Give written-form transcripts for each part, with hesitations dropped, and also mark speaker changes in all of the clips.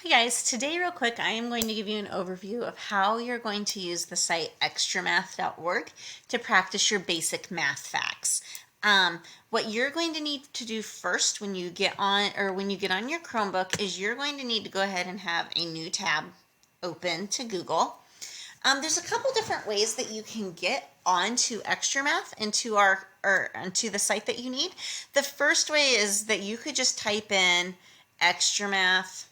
Speaker 1: Hey guys, today real quick I am going to give you an overview of how you're going to use the site xtramath.org to practice your basic math facts. What you're going to need to do first when you get on your Chromebook is you're going to need to go ahead and have a new tab open to Google. There's a couple different ways that you can get onto Xtra Math onto the site that you need. The first way is that you could just type in xtramath.org,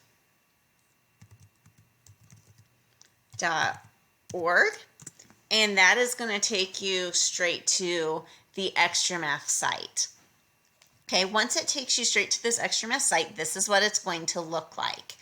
Speaker 1: and that is going to take you straight to the Xtra Math site. Okay, once it takes you straight to this Xtra Math site, this is what it's going to look like.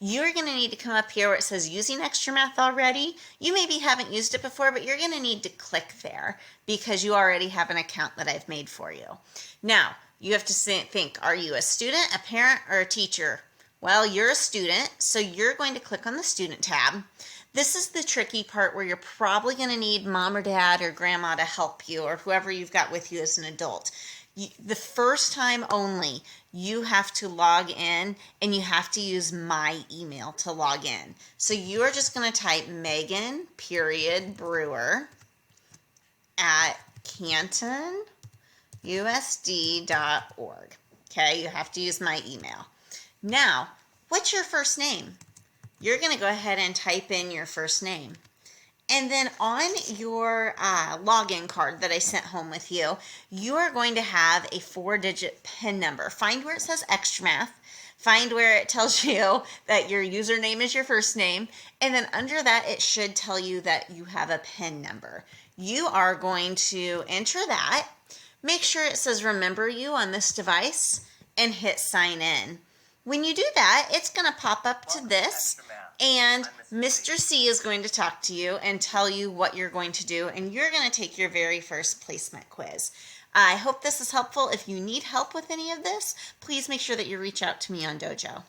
Speaker 1: You're going to need to come up here where it says using Xtra Math already. You maybe haven't used it before, but you're going to need to click there because you already have an account that I've made for you. Now, you have to think, are you a student, a parent, or a teacher? Well, you're a student, so you're going to click on the student tab. This is the tricky part where you're probably going to need mom or dad or grandma to help you, or whoever you've got with you as an adult. The first time only, you have to log in and you have to use my email to log in. So you are just going to type Megan.Brewer at cantonusd.org. Okay, you have to use my email. Now, what's your first name? You're going to go ahead and type in your first name. And then on your login card that I sent home with you, you are going to have a 4-digit PIN number. Find where it says Xtra Math. Find where it tells you that your username is your first name. And then under that, it should tell you that you have a PIN number. You are going to enter that. Make sure it says remember you on this device and hit sign in. When you do that, it's going to pop up to this, and Mr. C is going to talk to you and tell you what you're going to do, and you're going to take your very first placement quiz. I hope this is helpful. If you need help with any of this, please make sure that you reach out to me on Dojo.